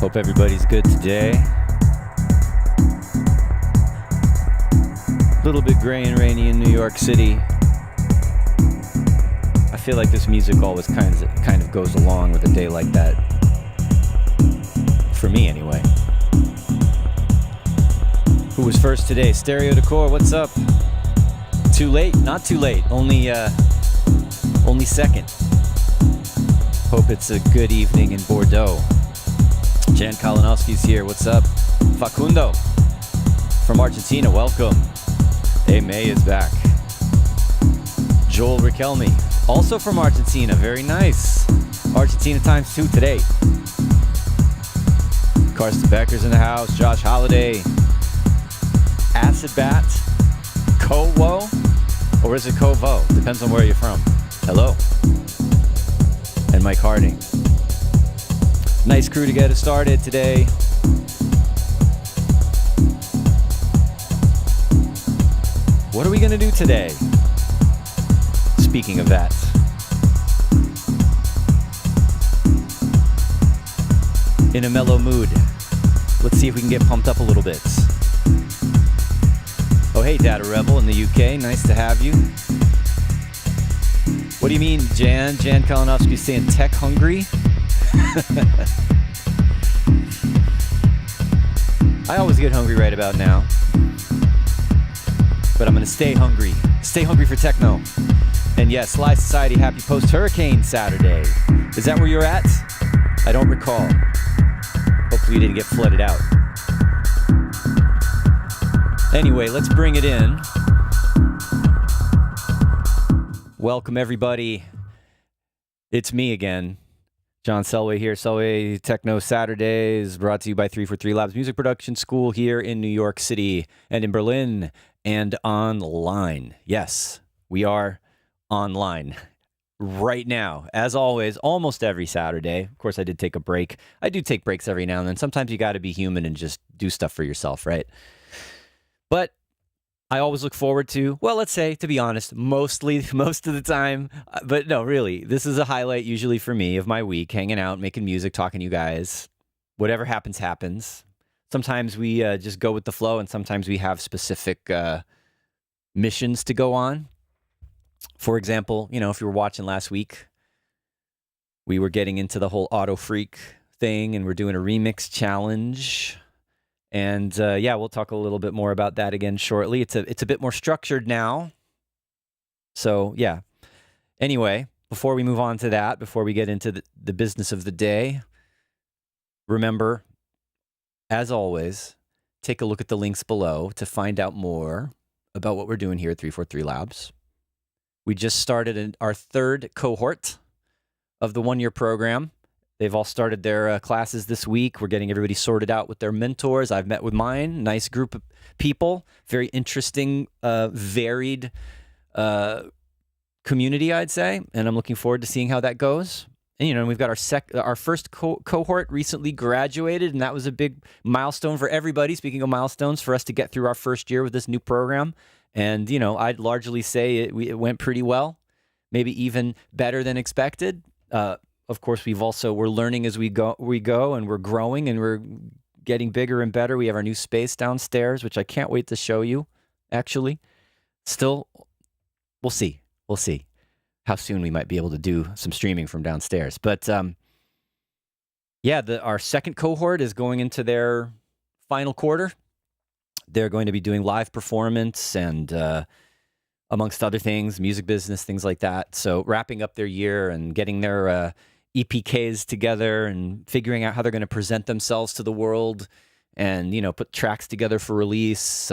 Hope everybody's good today. A little bit gray and rainy in New York City. I feel like this music always kind of goes along with a day like that. Who's first today? Stereo Decor, what's up? Too late? Not too late. Only second. Hope it's a good evening in Bordeaux. Jan Kalinowski's here. What's up? Facundo from Argentina. Welcome. Hey, May is back. Joel Riquelme, also from Argentina. Very nice. Argentina times 2 today. Karsten Becker's in the house. Josh Holiday. Acid Bat. Kowo. Or is it Kovo? Depends on where you're from. Hello. And Mike Harding. Nice crew to get us started today. What are we going to do today? Speaking of that. In a mellow mood. Let's see if we can get pumped up a little bit. Oh, hey, Data Rebel in the UK. Nice to have you. What do you mean, Jan? Jan Kalinowski's saying tech hungry? I always get hungry right about now. But I'm going to stay hungry. Stay hungry for techno. And yes, Sly Society, happy post-hurricane Saturday. Is that where you're at? I don't recall. Hopefully you didn't get flooded out. Anyway, let's bring it in. Welcome, everybody. It's me again. John Selway here. Selway Techno Saturdays, brought to you by 343 Labs Music Production School here in New York City and in Berlin and online. Yes, we are online right now. As always, almost every Saturday. Of course, I did take a break. I do take breaks every now and then. Sometimes you got to be human and just do stuff for yourself, right? But I always look forward to, well, let's say, to be honest, most of the time. But no, really, this is a highlight usually for me of my week, hanging out, making music, talking to you guys. Whatever happens, happens. Sometimes we just go with the flow, and sometimes we have specific missions to go on. For example, if you were watching last week, we were getting into the whole Auto Freak thing, and we're doing a remix challenge. And yeah, we'll talk a little bit more about that again shortly. It's a bit more structured now. So yeah. Anyway, before we move on to that, before we get into the business of the day, remember, as always, take a look at the links below to find out more about what we're doing here at 343 Labs. We just started our third cohort of the one-year program. They've all started their classes this week. We're getting everybody sorted out with their mentors. I've met with mine. Nice group of people. Very interesting, varied community, I'd say. And I'm looking forward to seeing how that goes. And, we've got our first cohort recently graduated, and that was a big milestone for everybody. Speaking of milestones, for us to get through our first year with this new program. And, I'd largely say it went pretty well, maybe even better than expected. Of course, we're learning as we go, and we're growing, and we're getting bigger and better. We have our new space downstairs, which I can't wait to show you, actually. Still, we'll see how soon we might be able to do some streaming from downstairs. But yeah, our second cohort is going into their final quarter. They're going to be doing live performance and amongst other things, music business, things like that. So wrapping up their year and getting their EPKs together and figuring out how they're going to present themselves to the world and, put tracks together for release.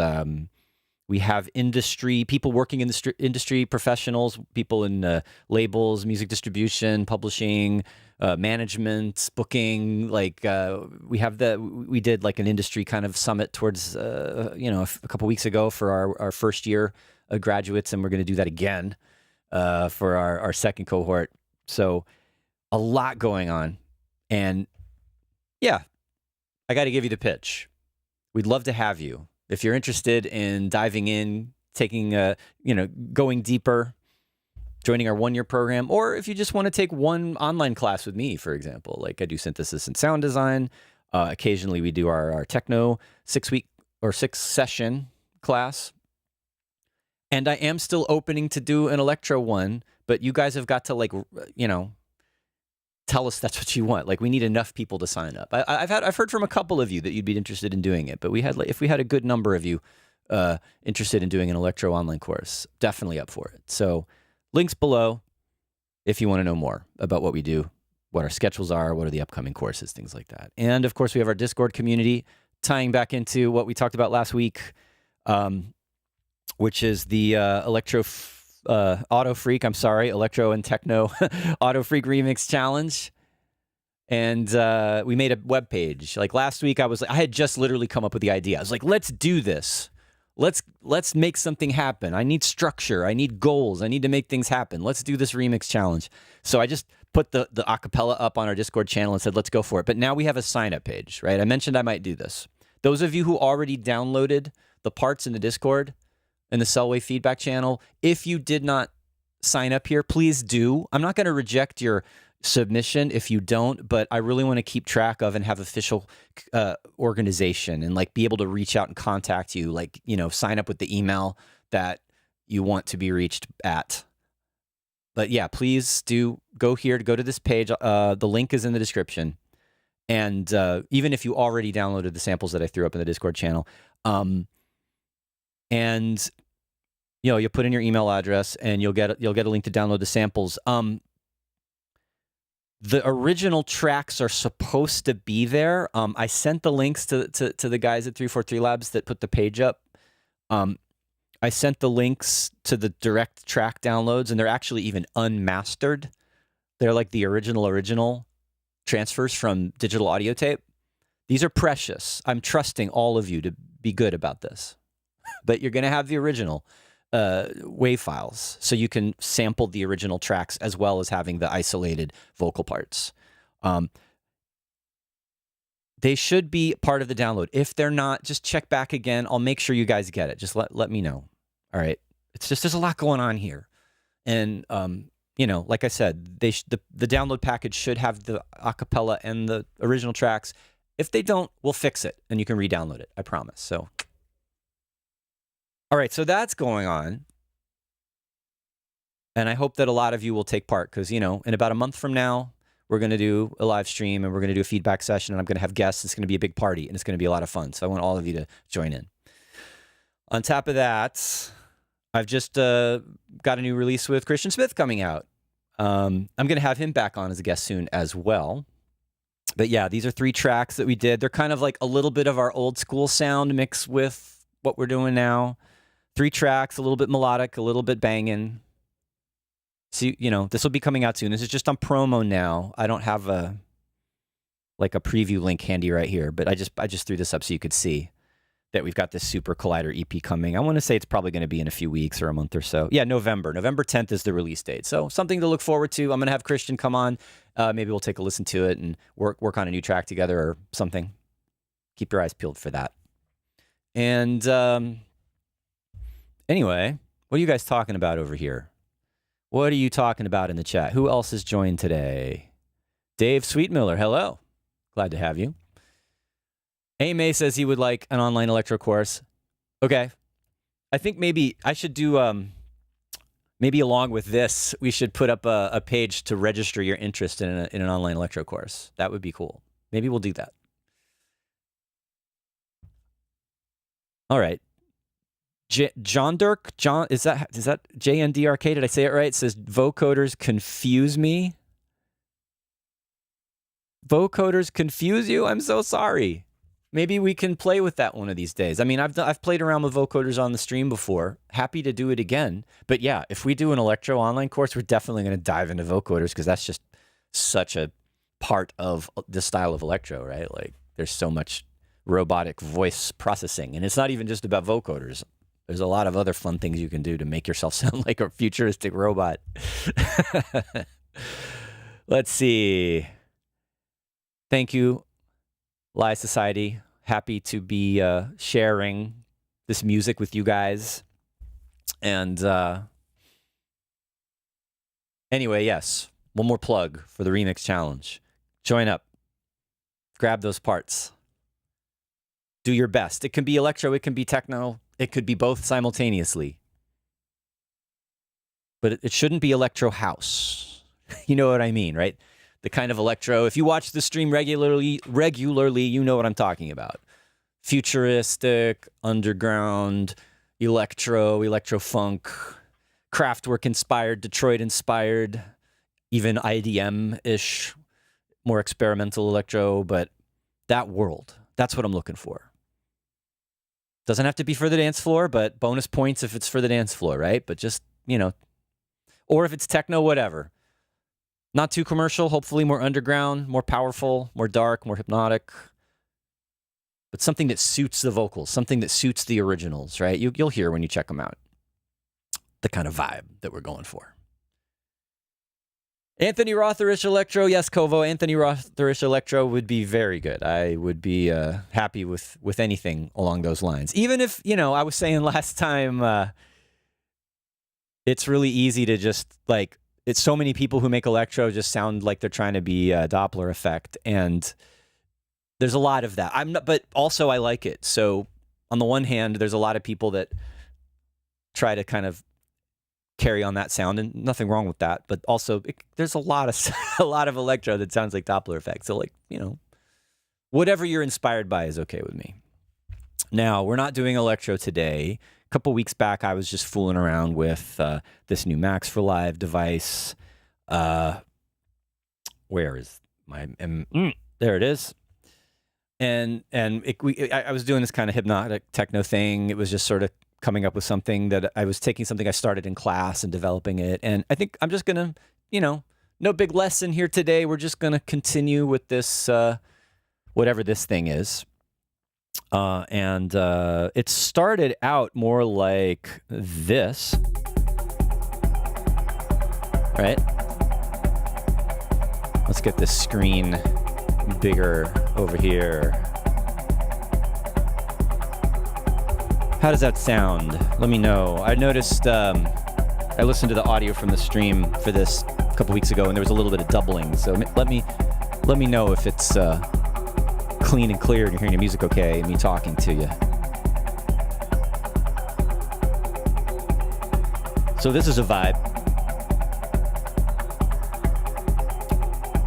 We have people working in the industry, professionals, people in labels, music distribution, publishing, management, booking. We did like an industry kind of summit towards, a couple weeks ago for our first year graduates, and we're going to do that again for our second cohort. So a lot going on. And yeah, I got to give you the pitch. We'd love to have you. If you're interested in diving in, taking going deeper, joining our one-year program, or if you just want to take one online class with me, for example, like I do synthesis and sound design. Occasionally we do our Techno 6-week or 6-session class. And I am still opening to do an electro one, but you guys have got to tell us that's what you want. Like, we need enough people to sign up. I've heard from a couple of you that you'd be interested in doing it, but if we had a good number of you interested in doing an electro online course, definitely up for it. So links below if you want to know more about what we do, what our schedules are, what are the upcoming courses, things like that. And of course, we have our Discord community, tying back into what we talked about last week, which is the Electro and Techno Auto Freak Remix Challenge. And we made a web page. Like last week, I had just literally come up with the idea. I was like, let's do this. Let's make something happen. I need structure. I need goals. I need to make things happen. Let's do this remix challenge. So I just put the acapella up on our Discord channel and said, let's go for it. But now we have a sign-up page, right? I mentioned I might do this. Those of you who already downloaded the parts in the Discord and the Selway feedback channel, if you did not sign up here, please do. I'm not going to reject your submission if you don't, but I really want to keep track of and have official organization and like be able to reach out and contact you, like, you know, sign up with the email that you want to be reached at. But yeah, please do go to this page. The link is in the description. And even if you already downloaded the samples that I threw up in the Discord channel, and you know, you'll put in your email address and you'll get a link to download the samples. The original tracks are supposed to be there. I sent the links to the guys at 343 Labs that put the page up. I sent the links to the direct track downloads, and they're actually even unmastered. They're like the original transfers from digital audio tape. These are precious. I'm trusting all of you to be good about this. But you're going to have the original WAV files, so you can sample the original tracks as well as having the isolated vocal parts. They should be part of the download. If they're not, just check back again. I'll make sure you guys get it. Just let me know. All right. It's just, there's a lot going on here. And, you know, like I said, the download package should have the acapella and the original tracks. If they don't, we'll fix it and you can re-download it. I promise. So, all right. So that's going on. And I hope that a lot of you will take part because, you know, in about a month from now, we're going to do a live stream and we're going to do a feedback session and I'm going to have guests. It's going to be a big party and it's going to be a lot of fun. So I want all of you to join in. On top of that, I've just got a new release with Christian Smith coming out. I'm going to have him back on as a guest soon as well. But yeah, these are 3 tracks that we did. They're kind of like a little bit of our old school sound mixed with what we're doing now. 3 tracks, a little bit melodic, a little bit banging. So, you know, this will be coming out soon. This is just on promo now. I don't have a preview link handy right here, but I just threw this up so you could see that we've got this Super Collider EP coming. I want to say it's probably going to be in a few weeks or a month or so. Yeah, November 10th is the release date. So something to look forward to. I'm going to have Christian come on. Maybe we'll take a listen to it and work on a new track together or something. Keep your eyes peeled for that. And anyway, what are you guys talking about over here? What are you talking about in the chat? Who else has joined today? Dave Sweetmiller, hello. Glad to have you. A-May says he would like an online electro course. Okay. I think maybe I should do, maybe along with this, we should put up a page to register your interest in an online electro course. That would be cool. Maybe we'll do that. All right. John Dirk, is that JNDRK? Did I say it right? It says vocoders confuse me. Vocoders confuse you? I'm so sorry. Maybe we can play with that one of these days. I mean, I've played around with vocoders on the stream before. Happy to do it again. But yeah, if we do an electro online course, we're definitely going to dive into vocoders because that's just such a part of the style of electro, right? Like there's so much robotic voice processing, and it's not even just about vocoders. There's a lot of other fun things you can do to make yourself sound like a futuristic robot. Let's see. Thank you, Live Society. Happy to be sharing this music with you guys. And anyway, yes, one more plug for the Remix Challenge. Join up. Grab those parts. Do your best. It can be electro, it can be techno. It could be both simultaneously. But it shouldn't be electro house. You know what I mean, right? The kind of electro, if you watch the stream regularly, you know what I'm talking about. Futuristic, underground, electro funk, Kraftwerk inspired, Detroit inspired, even IDM-ish, more experimental electro, but that world, that's what I'm looking for. Doesn't have to be for the dance floor, but bonus points if it's for the dance floor, right? But just, you know, or if it's techno, whatever. Not too commercial, hopefully more underground, more powerful, more dark, more hypnotic. But something that suits the vocals, something that suits the originals, right? You'll hear when you check them out the kind of vibe that we're going for. Anthony Rotherish Electro. Yes, Kovo. Anthony Rotherish Electro would be very good. I would be happy with anything along those lines. Even if, you know, I was saying last time, it's really easy to just, like, it's so many people who make electro just sound like they're trying to be a Doppler effect. And there's a lot of that. But also I like it. So on the one hand, there's a lot of people that try to kind of carry on that sound, and nothing wrong with that. But also, there's a lot of electro that sounds like Doppler effects. So, like, you know, whatever you're inspired by is okay with me. Now, we're not doing electro today. A couple weeks back, I was just fooling around with this new Max for Live device. Where is my? There it is. And I was doing this kind of hypnotic techno thing. It was just sort of coming up with something that I was taking something I started in class and developing it. And I think I'm just going to, you know, no big lesson here today. We're just going to continue with this, whatever this thing is. And it started out more like this, right? Let's get this screen bigger over here. How does that sound? Let me know. I noticed, I listened to the audio from the stream for this a couple weeks ago, and there was a little bit of doubling. So let me know if it's clean and clear and you're hearing the music okay and me talking to you. So this is a vibe.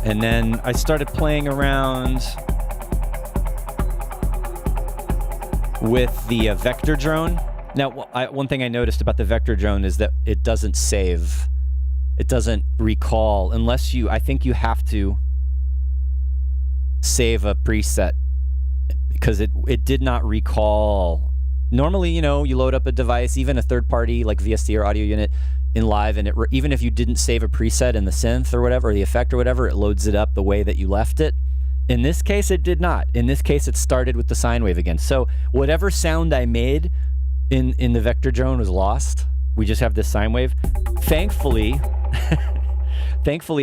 And then I started playing around with the vector drone. Now, one thing I noticed about the vector drone is that it doesn't save. It doesn't recall unless I think you have to save a preset because it did not recall. Normally, you know, you load up a device, even a third party like VST or audio unit in live, and even if you didn't save a preset in the synth or whatever, or the effect or whatever, it loads it up the way that you left it. In this case, it did not. In this case, it started with the sine wave again. So whatever sound I made in the vector drone was lost. We just have this sine wave. Thankfully,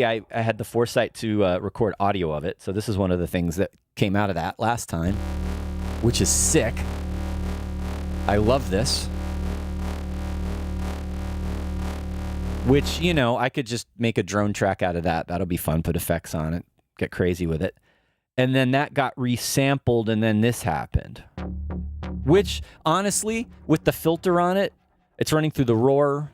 I had the foresight to record audio of it. So this is one of the things that came out of that last time, which is sick. I love this. Which, you know, I could just make a drone track out of that. That'll be fun. Put effects on it. Get crazy with it. And then that got resampled, and then this happened. Which, honestly, with the filter on it, it's running through the roar.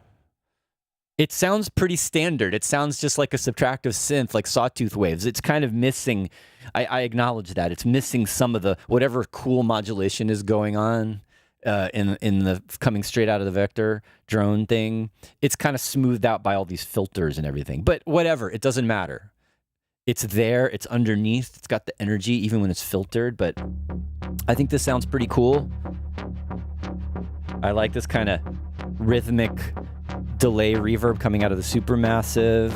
It sounds pretty standard. It sounds just like a subtractive synth, like sawtooth waves. It's kind of missing, I acknowledge that. It's missing some of the, whatever cool modulation is going on in the coming straight out of the vector drone thing. It's kind of smoothed out by all these filters and everything. But whatever, it doesn't matter. It's there, it's underneath, it's got the energy even when it's filtered, but I think this sounds pretty cool. I like this kind of rhythmic delay reverb coming out of the Supermassive.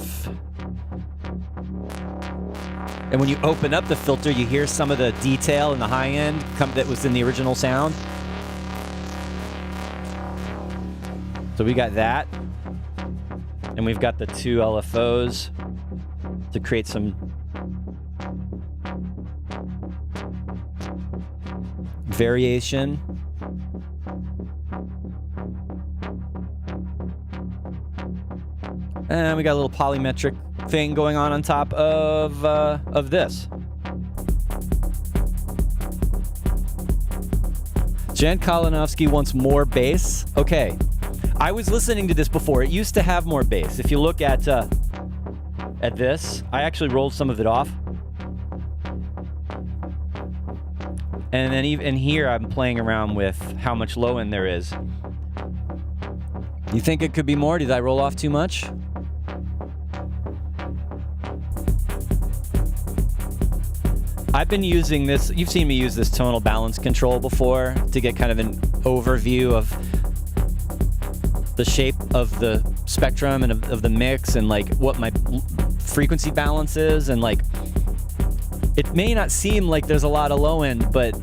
And when you open up the filter, you hear some of the detail in the high end that was in the original sound. So we got that. And we've got the two LFOs to create some variation. And we got a little polymetric thing going on top of this. Jen Kalinovsky wants more bass. Okay. I was listening to this before. It used to have more bass. If you look at at this. I actually rolled some of it off. And then even here, I'm playing around with how much low end there is. You think it could be more? Did I roll off too much? I've been using this, you've seen me use this tonal balance control before to get kind of an overview of the shape of the spectrum and of the mix and like what my frequency balance is, and like it may not seem like there's a lot of low end, but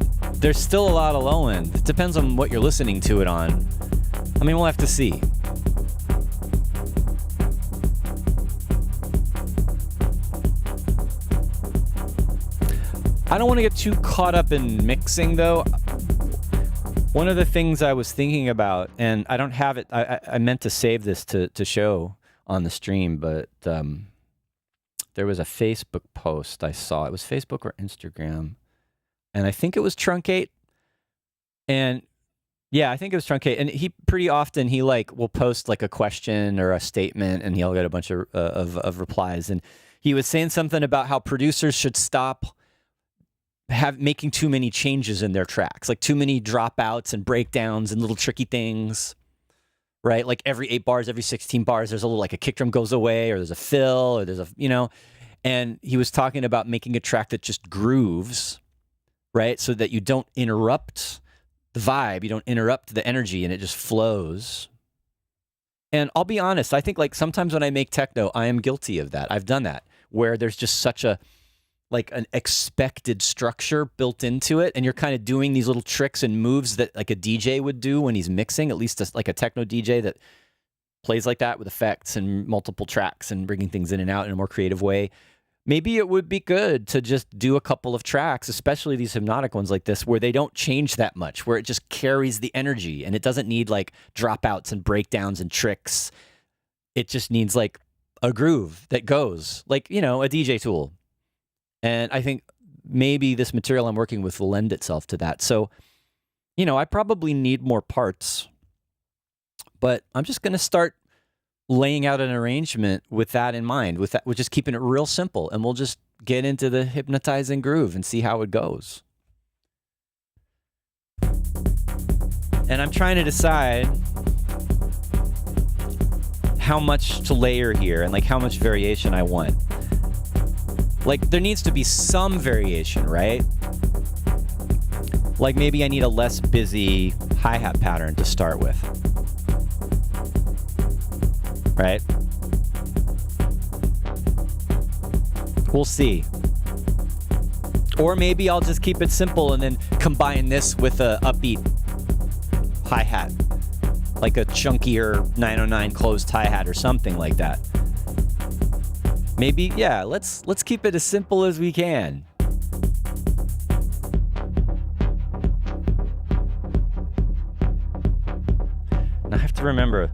there's still a lot of low end. It depends on what you're listening to it on. I mean, we'll have to see. I don't want to get too caught up in mixing though. One of the things I was thinking about, and I don't have it, I meant to save this to show on the stream, but there was a Facebook post I saw. It was Facebook or Instagram, and I think it was Truncate. And yeah, I think it was Truncate. And he pretty often, he like will post like a question or a statement, and he'll get a bunch of replies. And he was saying something about how producers should stop making too many changes in their tracks, like too many dropouts and breakdowns and little tricky things, right? Like every 8 bars, every 16 bars, there's a little, like a kick drum goes away, or there's a fill, or there's a, you know, and he was talking about making a track that just grooves, right? So that you don't interrupt the vibe, you don't interrupt the energy, and it just flows. And I'll be honest, I think like sometimes when I make techno, I am guilty of that. I've done that, where there's just such a, like an expected structure built into it, and you're kind of doing these little tricks and moves that like a DJ would do when he's mixing, at least like a techno DJ that plays like that with effects and multiple tracks and bringing things in and out in a more creative way. Maybe it would be good to just do a couple of tracks, especially these hypnotic ones like this, where they don't change that much, where it just carries the energy and it doesn't need like dropouts and breakdowns and tricks. It just needs like a groove that goes, like, you know, a DJ tool. And I think maybe this material I'm working with will lend itself to that. So, you know, I probably need more parts, but I'm just going to start laying out an arrangement with that in mind, with that, we're just keeping it real simple, and we'll just get into the hypnotizing groove and see how it goes. And I'm trying to decide how much to layer here and like how much variation I want. Like, there needs to be some variation, right? Like, maybe I need a less busy hi-hat pattern to start with. Right? We'll see. Or maybe I'll just keep it simple and then combine this with a upbeat hi-hat. Like a chunkier 909 closed hi-hat or something like that. Maybe, yeah, let's keep it as simple as we can. And I have to remember,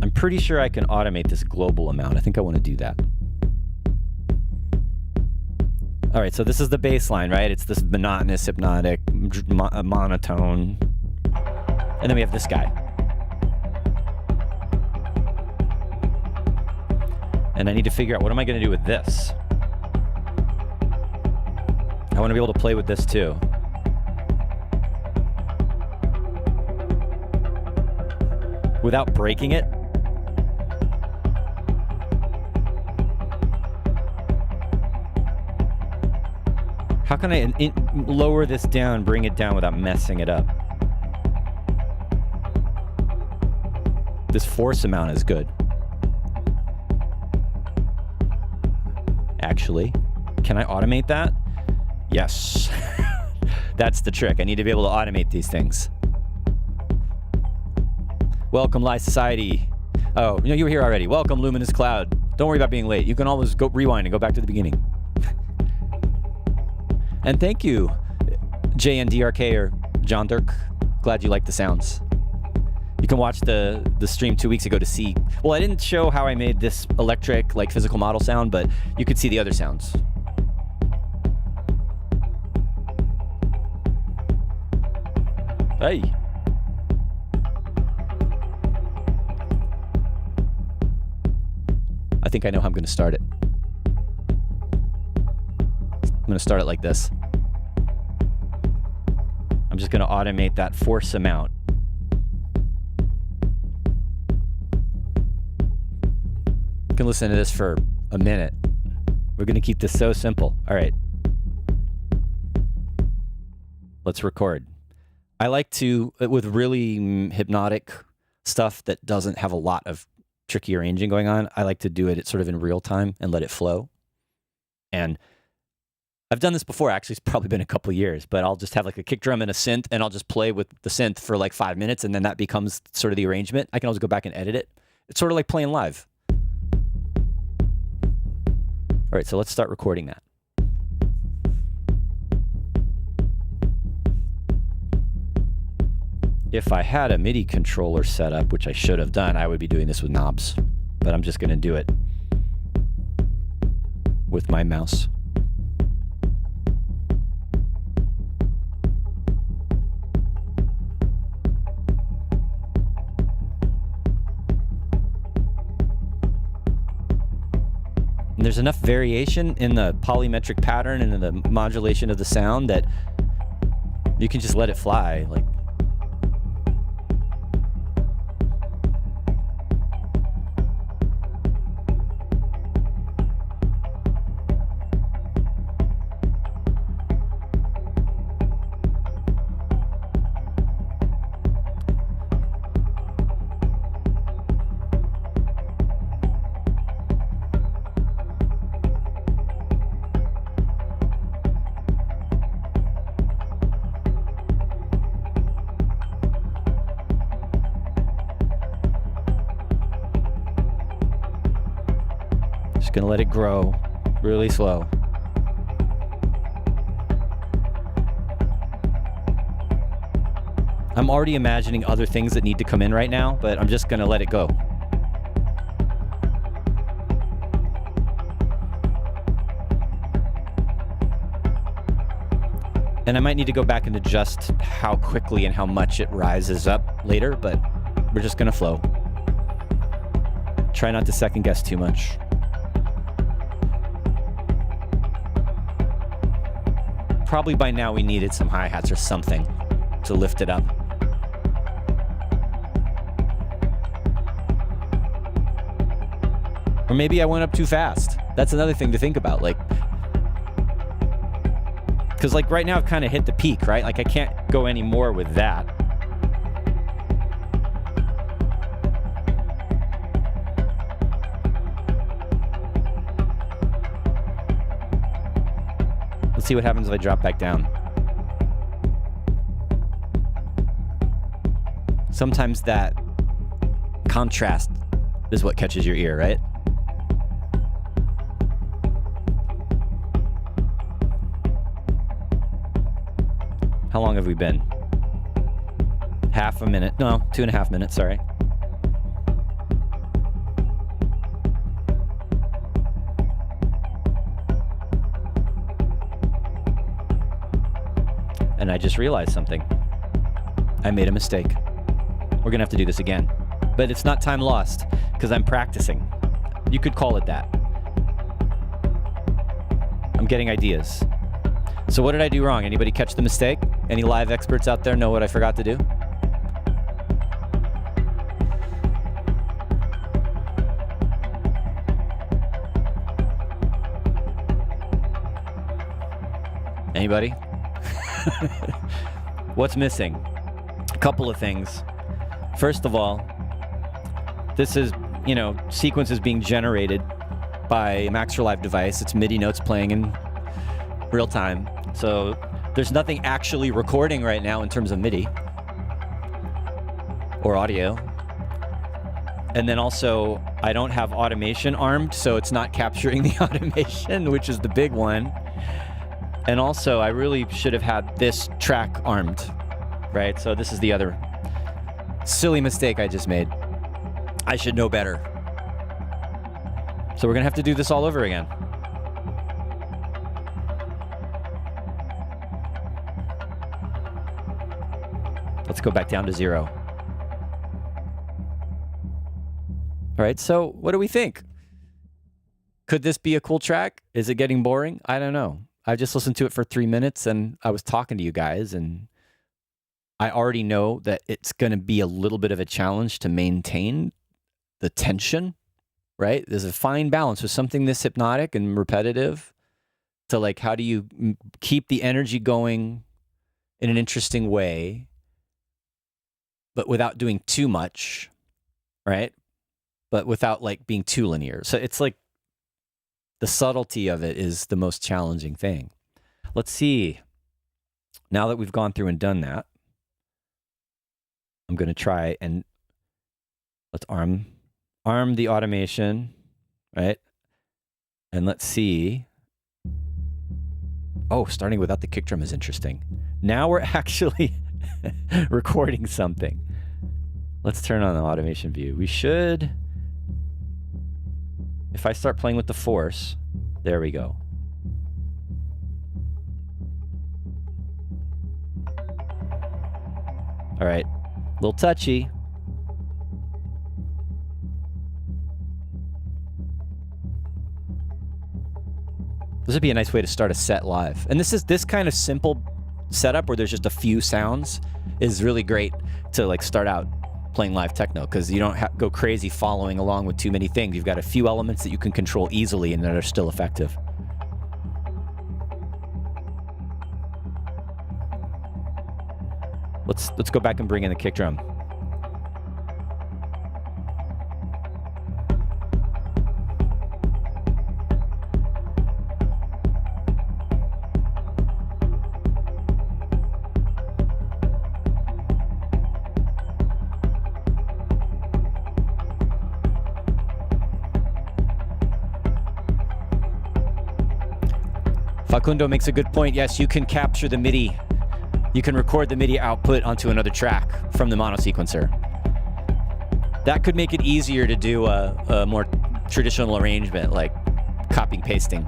I'm pretty sure I can automate this global amount. I think I want to do that. All right, so this is the bass line, right? It's this monotonous, hypnotic, monotone. And then we have this guy. And I need to figure out, what am I going to do with this? I want to be able to play with this too. Without breaking it. How can I lower this down, bring it down without messing it up? This force amount is good. Actually, can I automate that? Yes. That's the trick. I need to be able to automate these things. Welcome, Live Society. Oh, you know, you were here already. Welcome, Luminous Cloud. Don't worry about being late. You can always go rewind and go back to the beginning. And thank you, JNDRK or John Dirk. Glad you like the sounds. You can watch the stream 2 weeks ago to see. Well, I didn't show how I made this electric, like physical model sound, but you could see the other sounds. Hey. I think I know how I'm going to start it. I'm going to start it like this. I'm just going to automate that force amount. You can listen to this for a minute. We're going to keep this so simple. All right. Let's record. I like to, with really hypnotic stuff that doesn't have a lot of tricky arranging going on, I like to do it sort of in real time and let it flow. And I've done this before, actually. It's probably been a couple of years, but I'll just have like a kick drum and a synth, and I'll just play with the synth for like 5 minutes, and then that becomes sort of the arrangement. I can always go back and edit it. It's sort of like playing live. All right, so let's start recording that. If I had a MIDI controller set up, which I should have done, I would be doing this with knobs, but I'm just going to do it with my mouse. And there's enough variation in the polymetric pattern and in the modulation of the sound that you can just let it fly. Like, gonna let it grow really slow. I'm already imagining other things that need to come in right now, but I'm just gonna let it go. And I might need to go back and adjust how quickly and how much it rises up later, but we're just gonna flow. Try not to second guess too much. Probably by now we needed some hi-hats or something to lift it up. Or maybe I went up too fast. That's another thing to think about. Like, because like right now I've kind of hit the peak, right? Like I can't go any more with that. Let's see what happens if I drop back down. Sometimes that contrast is what catches your ear, right? How long have we been? Half a minute. No, 2.5 minutes, sorry. And I just realized something. I made a mistake. We're gonna have to do this again. But it's not time lost, because I'm practicing. You could call it that. I'm getting ideas. So what did I do wrong? Anybody catch the mistake? Any live experts out there know what I forgot to do? Anybody? What's missing? A couple of things. First of all, this is, sequence is being generated by a Max for Live device. It's MIDI notes playing in real time. So there's nothing actually recording right now in terms of MIDI or audio. And then also, I don't have automation armed, so it's not capturing the automation, which is the big one. And also, I really should have had this track armed, right? So this is the other silly mistake I just made. I should know better. So we're gonna have to do this all over again. Let's go back down to 0. All right, so what do we think? Could this be a cool track? Is it getting boring? I don't know. I just listened to it for 3 minutes and I was talking to you guys, and I already know that it's going to be a little bit of a challenge to maintain the tension, right? There's a fine balance with something this hypnotic and repetitive to like, how do you keep the energy going in an interesting way, but without doing too much, right? But without like being too linear. So it's like the subtlety of it is the most challenging thing. Let's see. Now that we've gone through and done that, I'm going to try and let's arm the automation, right? And let's see. Oh, starting without the kick drum is interesting. Now we're actually recording something. Let's turn on the automation view. We should, if I start playing with the force, there we go. All right, a little touchy. This would be a nice way to start a set live. And this kind of simple setup where there's just a few sounds is really great to like start out playing live techno, because you don't go crazy following along with too many things. You've got a few elements that you can control easily and that are still effective. Let's go back and bring in the kick drum. Facundo makes a good point. Yes, you can capture the MIDI. You can record the MIDI output onto another track from the mono sequencer. That could make it easier to do a more traditional arrangement, like copying, pasting.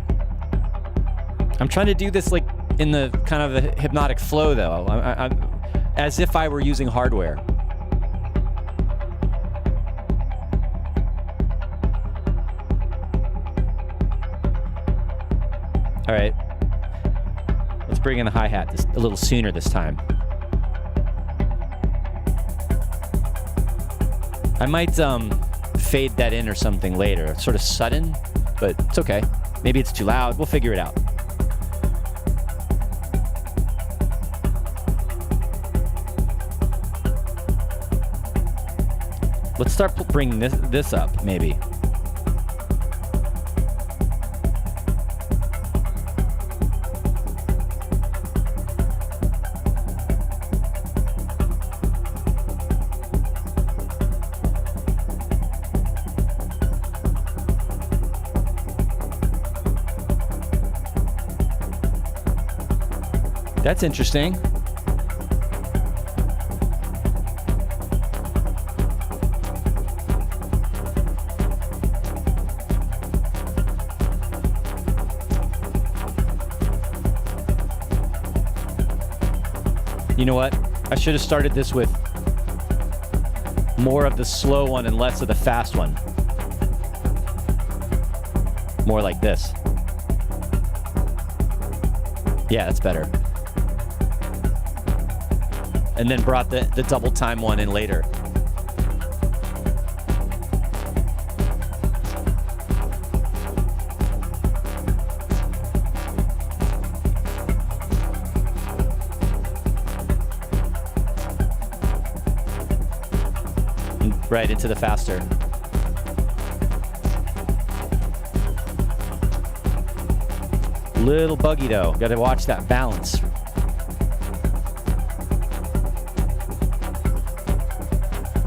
I'm trying to do this like in the kind of a hypnotic flow, though, as if I were using hardware. All right. Let's bring in the hi-hat a little sooner this time. I might fade that in or something later. It's sort of sudden, but it's okay. Maybe it's too loud. We'll figure it out. Let's start bringing this up, maybe. That's interesting. You know what? I should have started this with more of the slow one and less of the fast one. More like this. Yeah, that's better. And then brought the double time one in later. Right into the faster. Little buggy though. Got to watch that balance.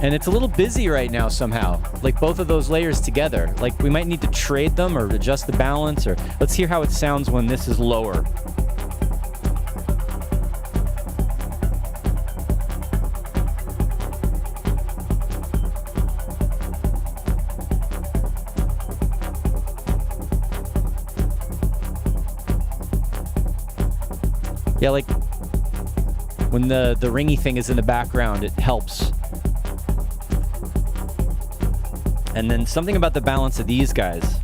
And it's a little busy right now somehow, like both of those layers together. Like we might need to trade them or adjust the balance, or let's hear how it sounds when this is lower. Yeah, like when the ringy thing is in the background, it helps. And then something about the balance of these guys.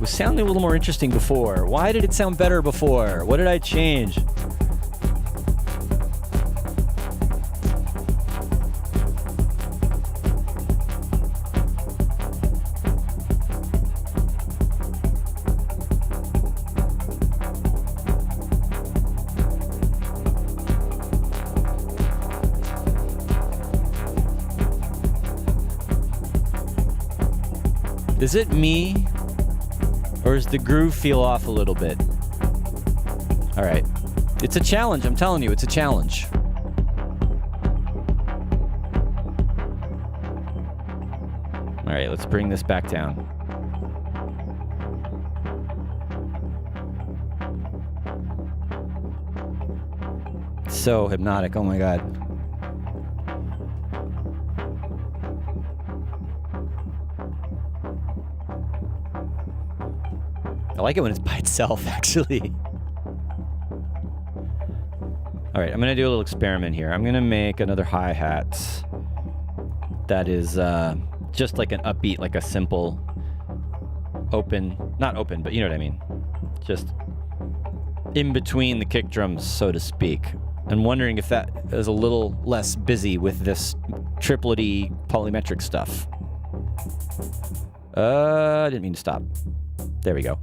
was sounding a little more interesting before. Why did it sound better before? What did I change? Is it me, or does the groove feel off a little bit? All right. It's a challenge, I'm telling you, it's a challenge. All right, let's bring this back down. So hypnotic, oh my God. I like it when it's by itself, actually. All right, I'm going to do a little experiment here. I'm going to make another hi-hat that is just like an upbeat, like a simple open, not open, but you know what I mean. Just in between the kick drums, so to speak. I'm wondering if that is a little less busy with this triplet-y polymetric stuff. I didn't mean to stop. There we go.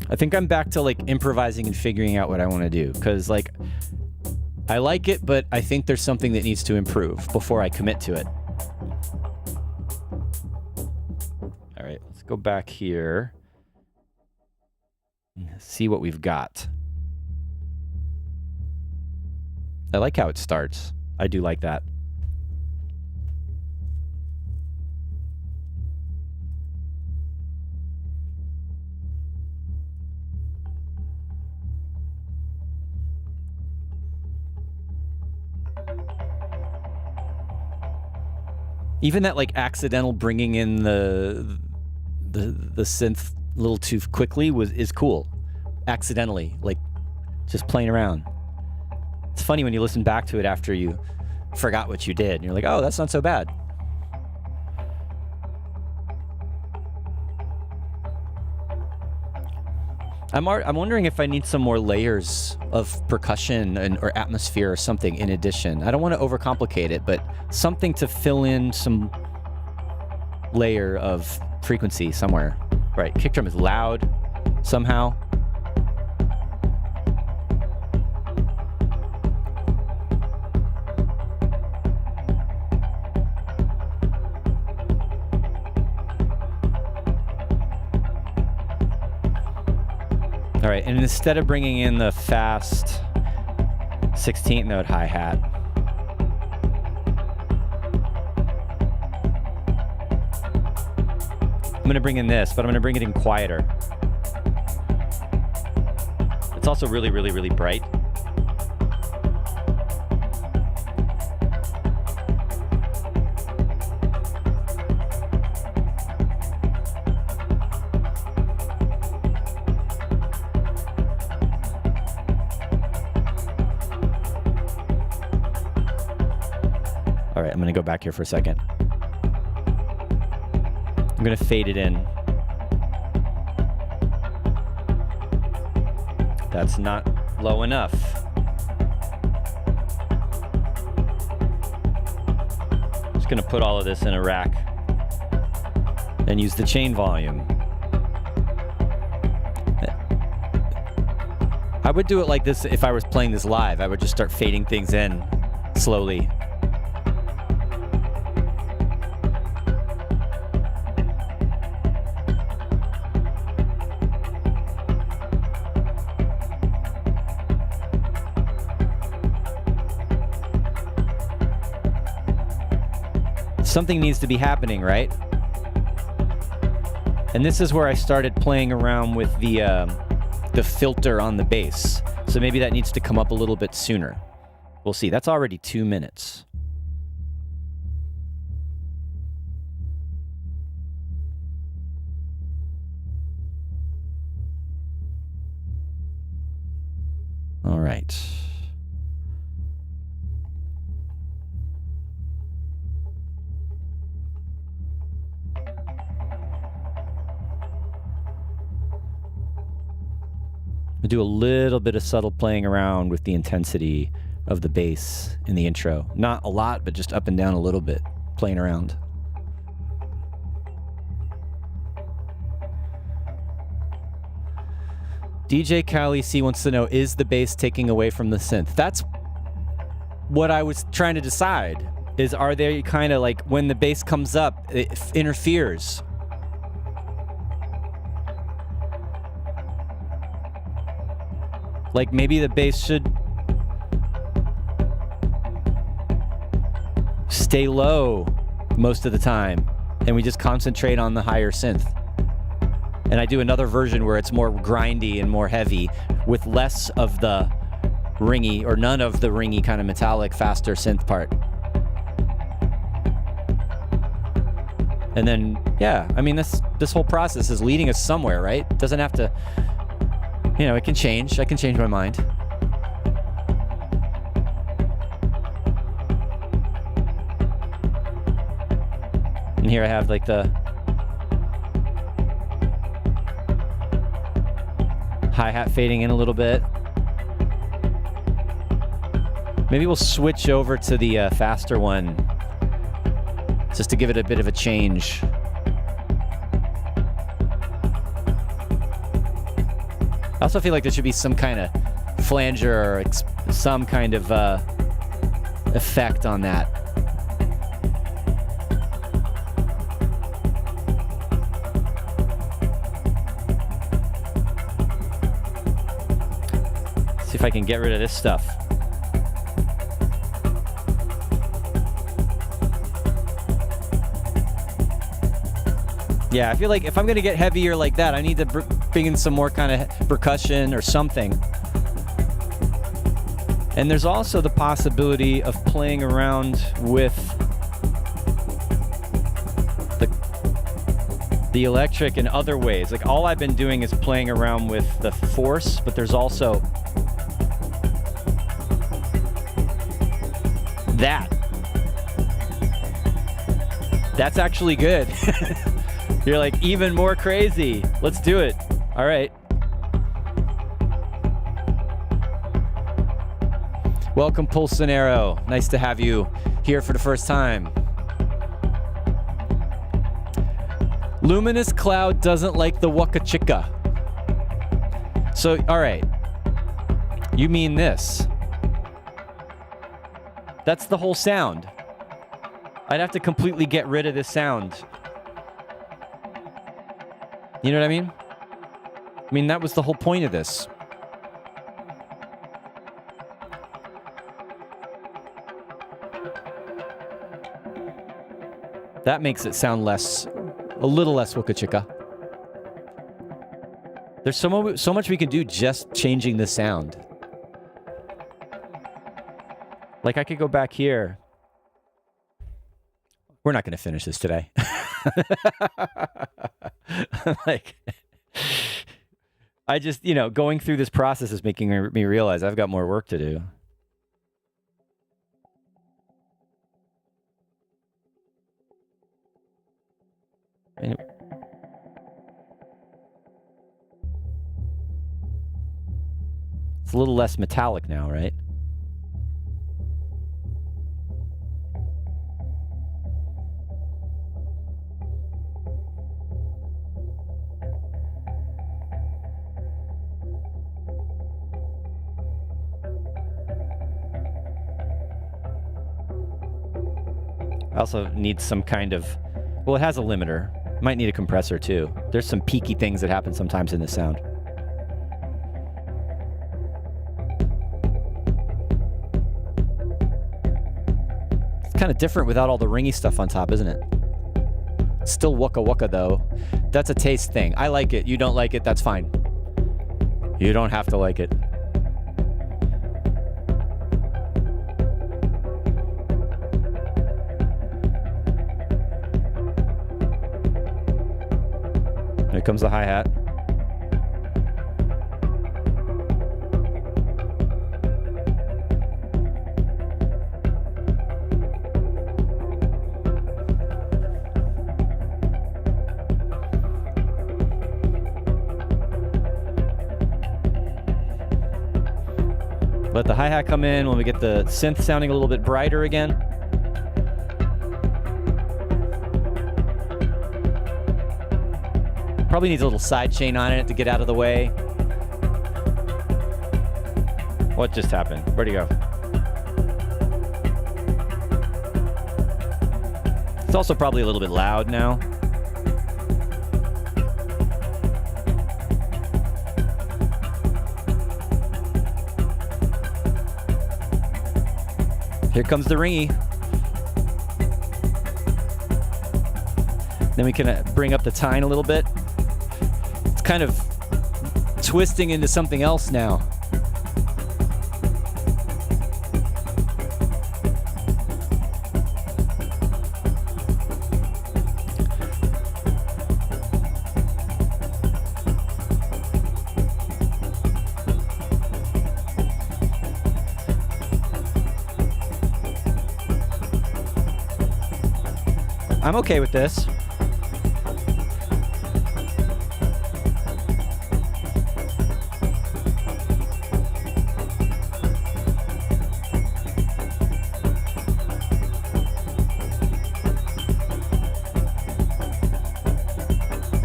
I think I'm back to like improvising and figuring out what I want to do, because like I like it, but I think there's something that needs to improve before I commit to it. All right, let's go back here and see what we've got. I like how it starts. I do like that. Even that like accidental bringing in the synth a little too quickly is cool. Accidentally, like just playing around. It's funny when you listen back to it after you forgot what you did and you're like, oh, that's not so bad. I'm wondering if I need some more layers of percussion or atmosphere or something in addition. I don't want to overcomplicate it, but something to fill in some layer of frequency somewhere. Right, kick drum is loud somehow. All right, and instead of bringing in the fast 16th note hi-hat, I'm gonna bring in this, but I'm gonna bring it in quieter. It's also really, really, really bright. All right, I'm gonna go back here for a second. I'm gonna fade it in. That's not low enough. Just gonna put all of this in a rack and use the chain volume. I would do it like this if I was playing this live. I would just start fading things in slowly. Something needs to be happening, right? And this is where I started playing around with the filter on the bass. So maybe that needs to come up a little bit sooner. We'll see. That's already 2 minutes. All right. I'll do a little bit of subtle playing around with the intensity of the bass in the intro. Not a lot, but just up and down a little bit, playing around. DJ Cali C wants to know, is the bass taking away from the synth? That's what I was trying to decide. Is, are they kind of like, when the bass comes up, it interferes? Like maybe the bass should stay low most of the time, and we just concentrate on the higher synth. And I do another version where it's more grindy and more heavy with less of the ringy, or none of the ringy kind of metallic, faster synth part. And then, yeah, I mean, this whole process is leading us somewhere, right? It doesn't have to, you know, it can change. I can change my mind. And here I have like the hi-hat fading in a little bit. Maybe we'll switch over to the faster one just to give it a bit of a change. I also feel like there should be some kind of flanger or some kind of effect on that. See if I can get rid of this stuff. Yeah, I feel like if I'm going to get heavier like that, I need to bring in some more kind of percussion or something. And there's also the possibility of playing around with the electric in other ways. Like all I've been doing is playing around with the force, but there's also that. That's actually good. You're like, even more crazy. Let's do it. All right. Welcome, Pulsanero. Nice to have you here for the first time. Luminous Cloud doesn't like the Waka Chicka. So, all right. You mean this. That's the whole sound. I'd have to completely get rid of this sound. You know what I mean? I mean, that was the whole point of this. That makes it sound a little less Waka Chicka. There's so much we can do just changing the sound. Like I could go back here. We're not going to finish this today. Like, I just, you know, going through this process is making me realize I've got more work to do. Anyway. It's a little less metallic now, right? I also need some kind of, well, it has a limiter. Might need a compressor too. There's some peaky things that happen sometimes in the sound. It's kind of different without all the ringy stuff on top, isn't it? Still waka waka though. That's a taste thing. I like it. You don't like it, that's fine. You don't have to like it. Here comes the hi-hat. Let the hi-hat come in when we get the synth sounding a little bit brighter again. Probably needs a little side chain on it to get out of the way. What just happened? Where'd he go? It's also probably a little bit loud now. Here comes the ringy. Then we can bring up the tine a little bit. It's kind of twisting into something else now. I'm okay with this.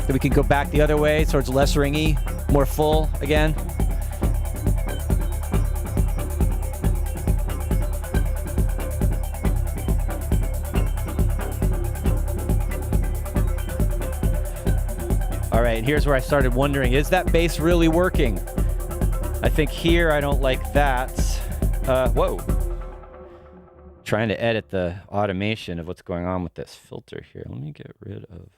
Then we can go back the other way towards less ringy, more full again. All right, here's where I started wondering, is that bass really working? I think here I don't like that. Whoa. Trying to edit the automation of what's going on with this filter here. Let me get rid of...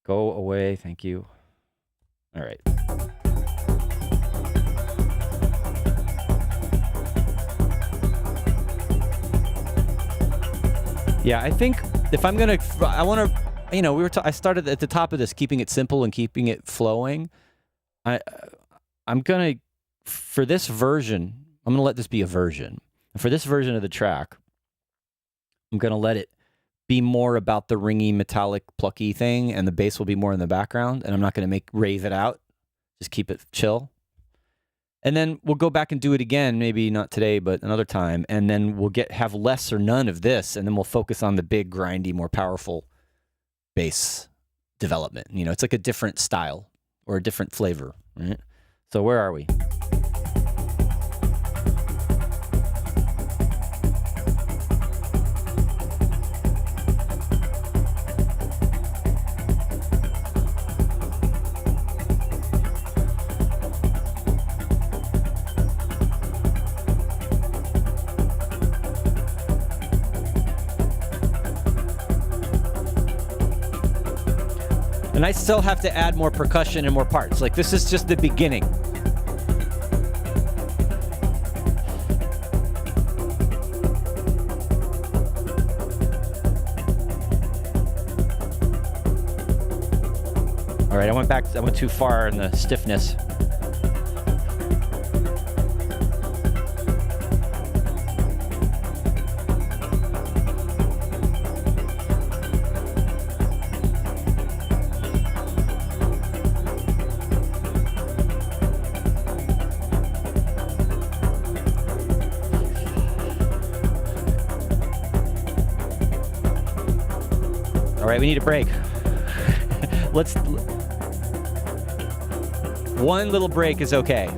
Go away, thank you. All right. Yeah, I think if I'm gonna, I want to, you know, I started at the top of this, keeping it simple and keeping it flowing. I'm gonna, for this version, I'm gonna let this be a version. For this version of the track, I'm gonna let it be more about the ringy, metallic, plucky thing, and the bass will be more in the background, and I'm not gonna rave it out. Just keep it chill. And then we'll go back and do it again, maybe not today, but another time, and then we'll have less or none of this, and then we'll focus on the big, grindy, more powerful bass development. You know, it's like a different style or a different flavor, right? So where are we? And I still have to add more percussion and more parts. Like, this is just the beginning. All right, I went too far in the stiffness. All right, we need a break. One little break is okay.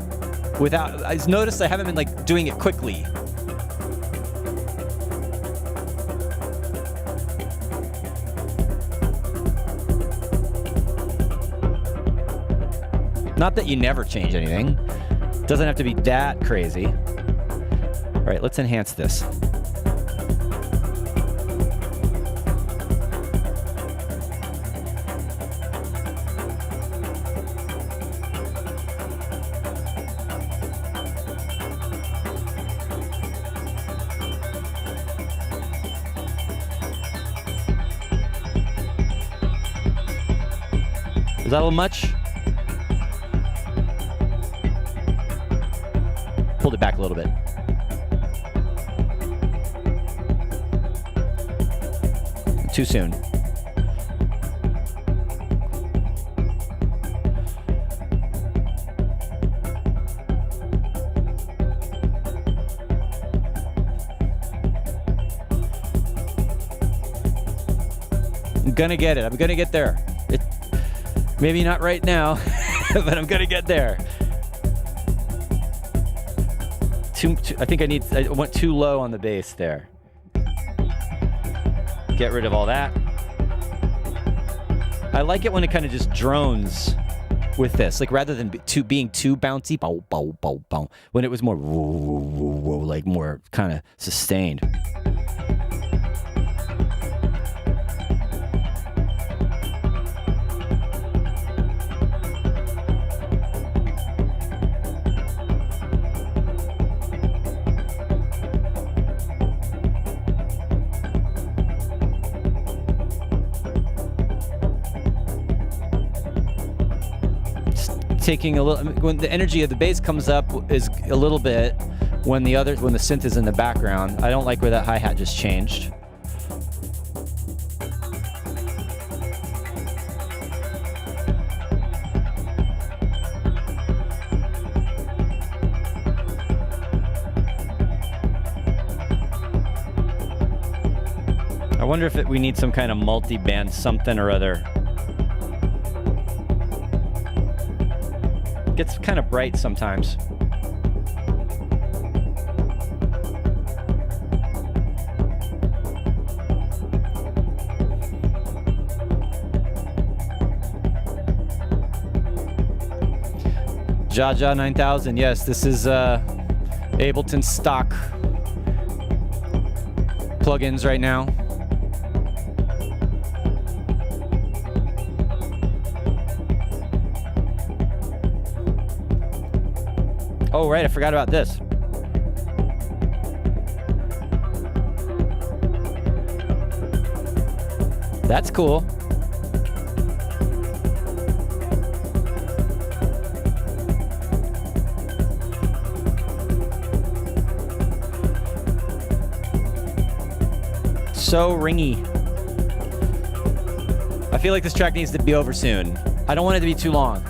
I noticed I haven't been like doing it quickly. Not that you never change anything. Doesn't have to be that crazy. All right, let's enhance this. Is that a little much? Pulled it back a little bit. Too soon. gonna get it. I'm gonna get there. Maybe not right now, but I'm gonna get there. I think I went too low on the bass there. Get rid of all that. I like it when it kind of just drones with this, like rather than being too bouncy, bow, bow, bow, bow, when it was more whoa, whoa, whoa, whoa, like more kind of sustained. Taking a little, when the energy of the bass comes up is a little bit when the synth is in the background. I don't like where that hi-hat just changed. I wonder if we need some kind of multi-band something or other. Gets kind of bright sometimes. Jaja 9000, yes, this is Ableton stock plugins right now. Oh, right, I forgot about this. That's cool. So ringy. I feel like this track needs to be over soon. I don't want it to be too long.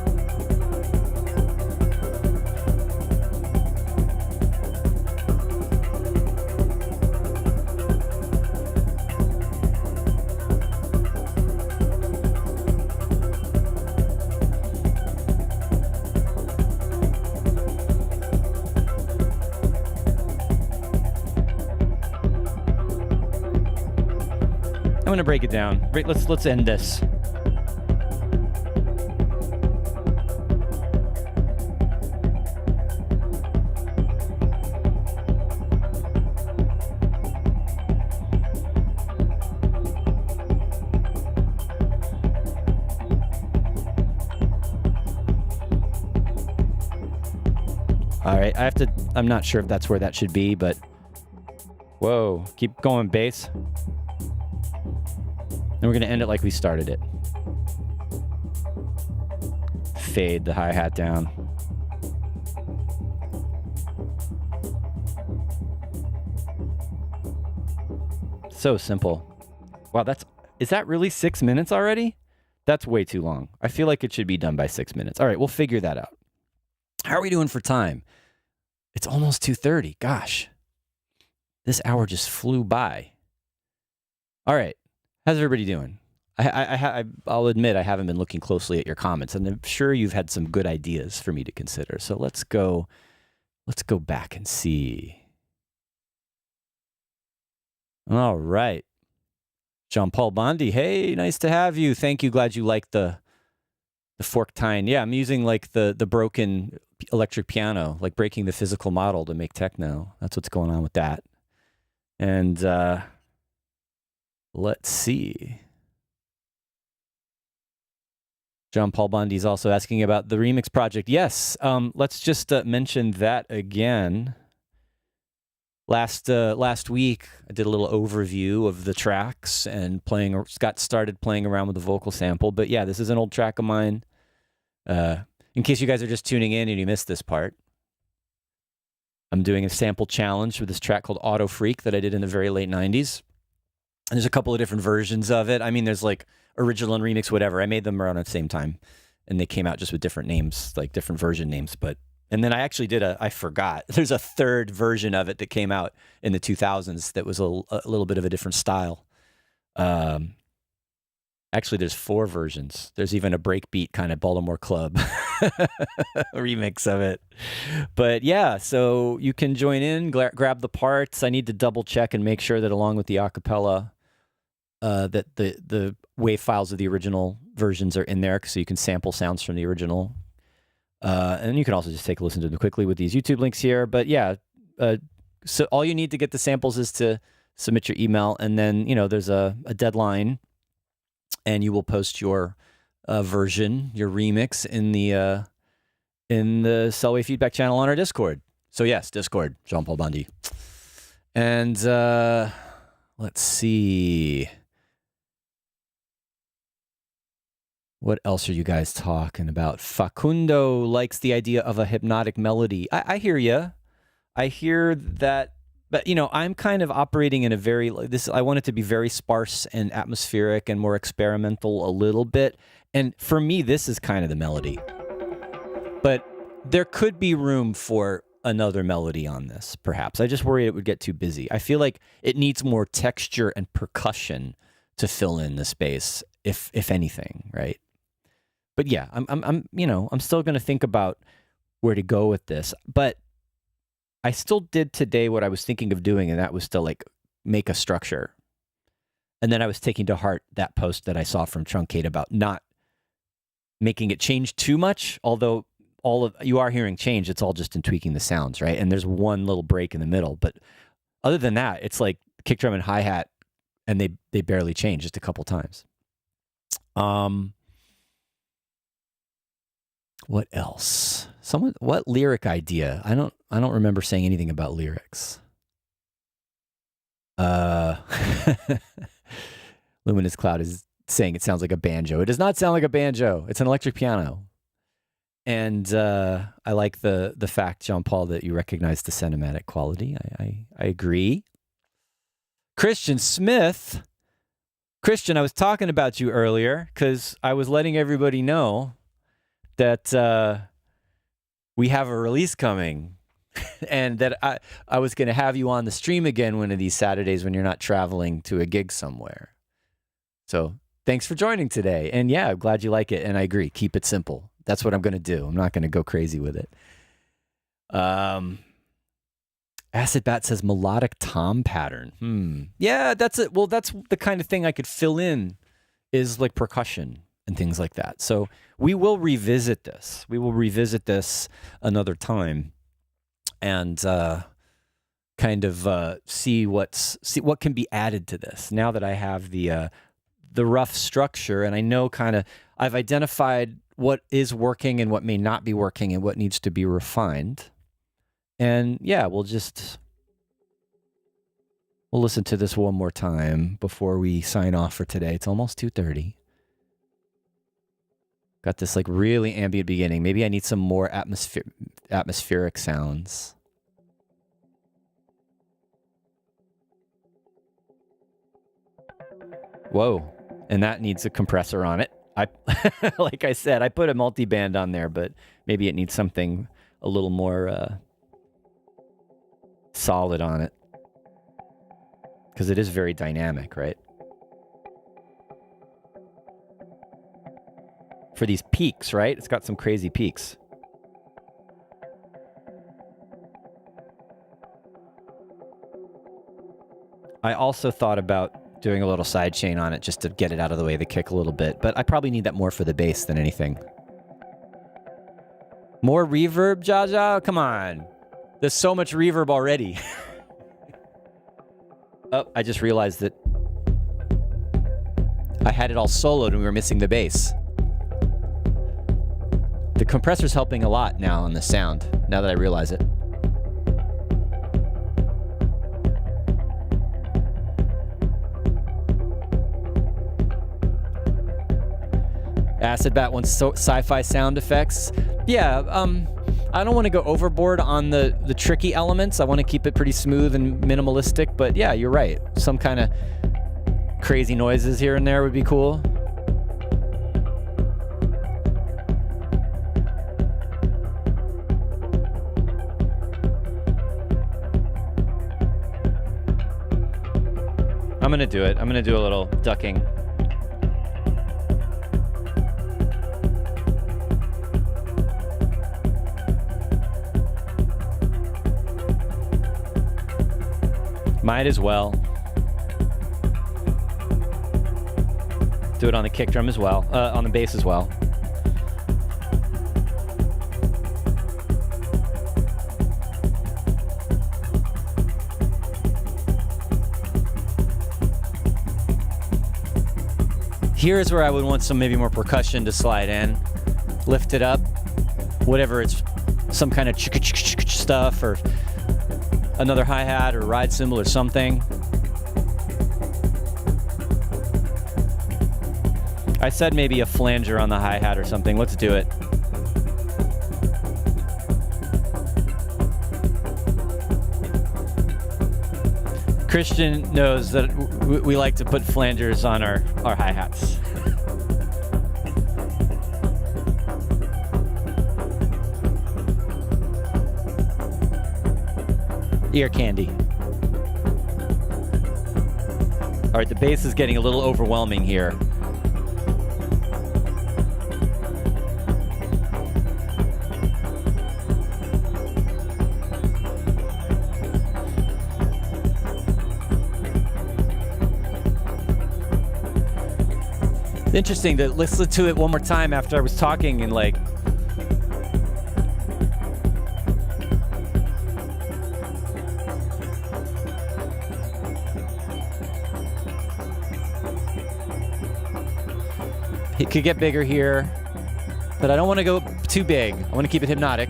I'm gonna break it down. Let's end this. All right, I'm not sure if that's where that should be, but whoa, keep going, bass. And we're going to end it like we started it. Fade the hi-hat down. So simple. Wow, is that really 6 minutes already? That's way too long. I feel like it should be done by 6 minutes. All right, we'll figure that out. How are we doing for time? It's almost 2:30. Gosh. This hour just flew by. All right. How's everybody doing? I'll admit I haven't been looking closely at your comments, and I'm sure you've had some good ideas for me to consider. So let's go back and see. All right. Jean-Paul Bondi, hey, nice to have you. Thank you. Glad you like the fork tine. Yeah, I'm using like the broken electric piano, like breaking the physical model to make techno. That's what's going on with that. And let's see. John Paul Bondi's also asking about the remix project. Yes, let's just mention that again. Last week, I did a little overview of the tracks and got started playing around with the vocal sample. But yeah, this is an old track of mine. In case you guys are just tuning in and you missed this part, I'm doing a sample challenge with this track called Auto Freak that I did in the very late 90s. And there's a couple of different versions of it. I mean, there's like original and remix, whatever. I made them around at the same time, and they came out just with different names, like different version names. And then I actually I forgot. There's a third version of it that came out in the 2000s that was a little bit of a different style. Actually, there's 4 versions. There's even a breakbeat kind of Baltimore Club remix of it. But yeah, so you can join in, grab the parts. I need to double check and make sure that along with the acapella, that the wave files of the original versions are in there, so you can sample sounds from the original. And you can also just take a listen to them quickly with these YouTube links here. But yeah, so all you need to get the samples is to submit your email, and then there's a deadline. And you will post your version, your remix in the Selway feedback channel on our Discord. So yes, Discord, Jean-Paul Bondy. And let's see. What else are you guys talking about? Facundo likes the idea of a hypnotic melody. I hear you. I hear that. But, I'm kind of operating in a I want it to be very sparse and atmospheric and more experimental a little bit. And for me, this is kind of the melody. But there could be room for another melody on this, perhaps. I just worry it would get too busy. I feel like it needs more texture and percussion to fill in the space, if anything, right? But yeah, I'm still going to think about where to go with this. But I still did today what I was thinking of doing, and that was to make a structure. And then I was taking to heart that post that I saw from Truncate about not making it change too much, although you are hearing change. It's all just in tweaking the sounds, right? And there's one little break in the middle. But other than that, it's like kick drum and hi-hat, and they barely change, just a couple times. What else? What lyric idea? I don't remember saying anything about lyrics. Luminous Cloud is saying it sounds like a banjo. It does not sound like a banjo. It's an electric piano. And I like the fact, Jean-Paul, that you recognize the cinematic quality. I agree. Christian Smith. Christian, I was talking about you earlier because I was letting everybody know that we have a release coming and that I was going to have you on the stream again one of these Saturdays when you're not traveling to a gig somewhere. So thanks for joining today. And yeah, I'm glad you like it. And I agree. Keep it simple. That's what I'm going to do. I'm not going to go crazy with it. Acid Bat says melodic tom pattern. Yeah, that's it. Well, that's the kind of thing I could fill in, is like percussion and things like that. So we will revisit this. We will revisit this another time and kind of see what can be added to this. Now that I have the rough structure, and I know I've identified what is working and what may not be working and what needs to be refined. And yeah, we'll listen to this one more time before we sign off for today. It's almost 2:30. Got this like really ambient beginning. Maybe I need some more atmospheric sounds. Whoa. And that needs a compressor on it. Like I said, I put a multi-band on there, but maybe it needs something a little more solid on it. Because it is very dynamic, right? For these peaks, right? It's got some crazy peaks. I also thought about doing a little sidechain on it just to get it out of the way of the kick a little bit, but I probably need that more for the bass than anything. More reverb, Jaja? Come on. There's so much reverb already. Oh, I just realized that I had it all soloed and we were missing the bass. The compressor's helping a lot now on the sound, now that I realize it. Acid Bat wants sci-fi sound effects. Yeah, I don't want to go overboard on the tricky elements. I want to keep it pretty smooth and minimalistic, but yeah, you're right. Some kind of crazy noises here and there would be cool. I'm going to do it. I'm going to do a little ducking. Might as well. Do it on the kick drum as well, on the bass as well. Here's where I would want some maybe more percussion to slide in. Lift it up, whatever, it's some kind of stuff or another hi-hat or ride cymbal or something. I said maybe a flanger on the hi-hat or something. Let's do it. Christian knows that we like to put flangers on our hi-hats. Ear candy. All right, the bass is getting a little overwhelming here. Interesting to listen to it one more time after I was talking and like it could get bigger here, but I don't want to go too big. I want to keep it hypnotic.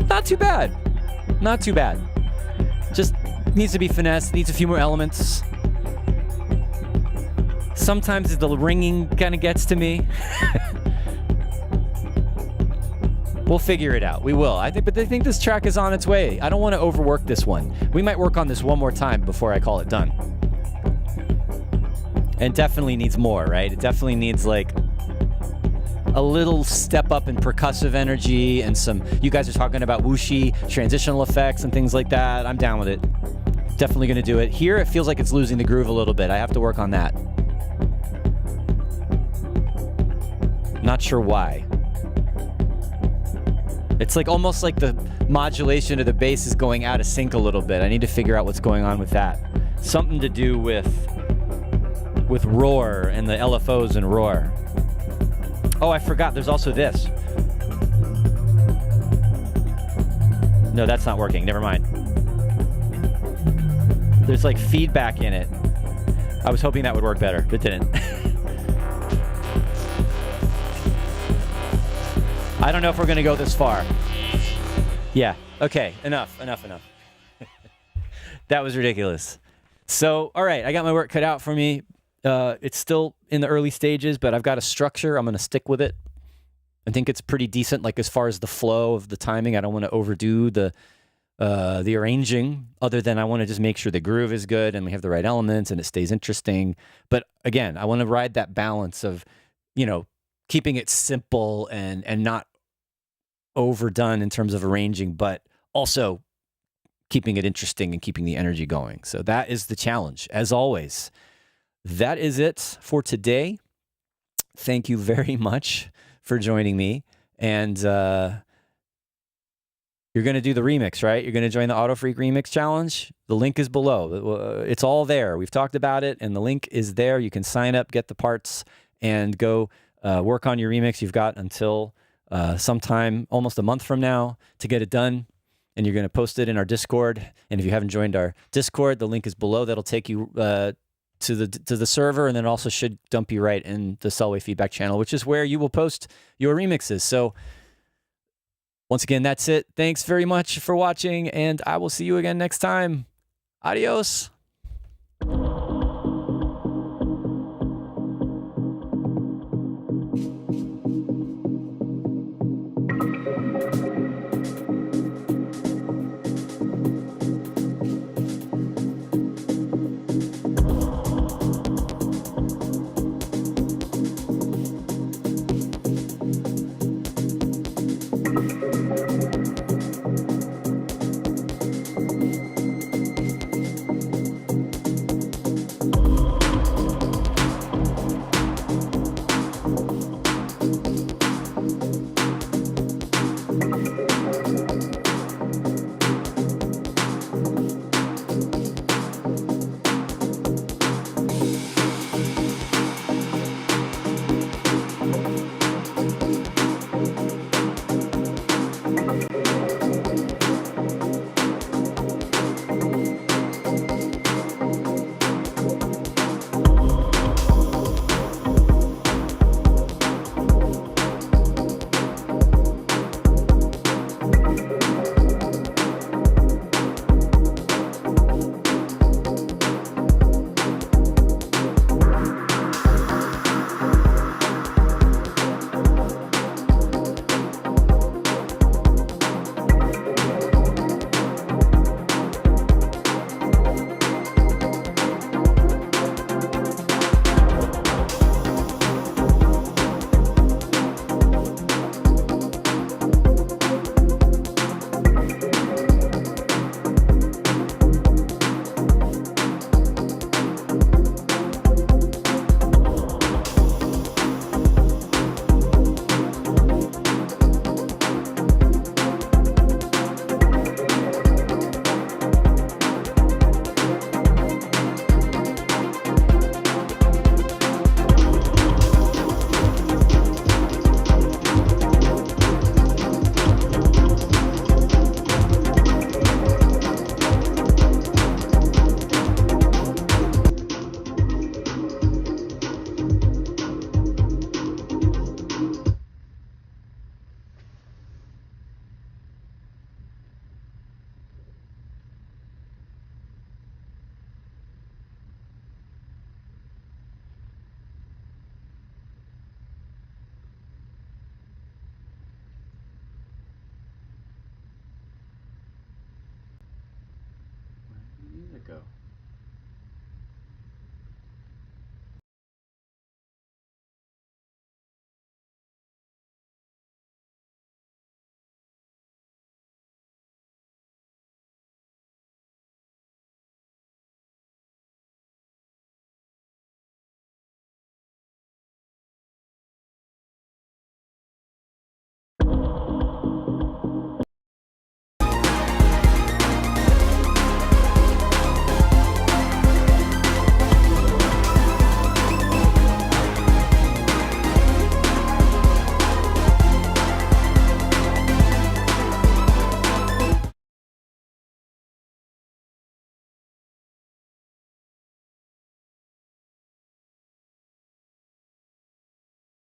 Not too bad. Not too bad. Just needs to be finessed, needs a few more elements. Sometimes the ringing kind of gets to me. We'll figure it out. We will. I think this track is on its way. I don't want to overwork this one. We might work on this one more time before I call it done. And definitely needs more, right? It definitely needs like a little step up in percussive energy and some, you guys are talking about whooshy transitional effects and things like that. I'm down with it. Definitely going to do it. Here it feels like it's losing the groove a little bit. I have to work on that. Not sure why. It's like almost like the modulation of the bass is going out of sync a little bit. I need to figure out what's going on with that. Something to do with roar and the LFOs and roar. Oh, I forgot. There's also this. No, that's not working. Never mind. There's like feedback in it. I was hoping that would work better, but didn't. I don't know if we're going to go this far. Yeah. Okay. Enough. That was ridiculous. So, all right. I got my work cut out for me. It's still in the early stages, but I've got a structure. I'm going to stick with it. I think it's pretty decent, like as far as the flow of the timing. I don't want to overdo the arranging, other than I want to just make sure the groove is good and we have the right elements and it stays interesting. But again, I want to ride that balance of, keeping it simple and not overdone in terms of arranging, but also keeping it interesting and keeping the energy going. So that is the challenge, as always. That is it for today. Thank you very much for joining me. And you're going to do the remix, right? You're going to join the Auto Freak Remix Challenge. The link is below. It's all there. We've talked about it, and the link is there. You can sign up, get the parts, and go work on your remix. You've got until sometime almost a month from now to get it done. And you're going to post it in our Discord. And if you haven't joined our Discord, the link is below. That'll take you to the server, and then also should dump you right in the Selway feedback channel, which is where you will post your remixes. So once again, that's it. Thanks very much for watching, and I will see you again next time. Adios.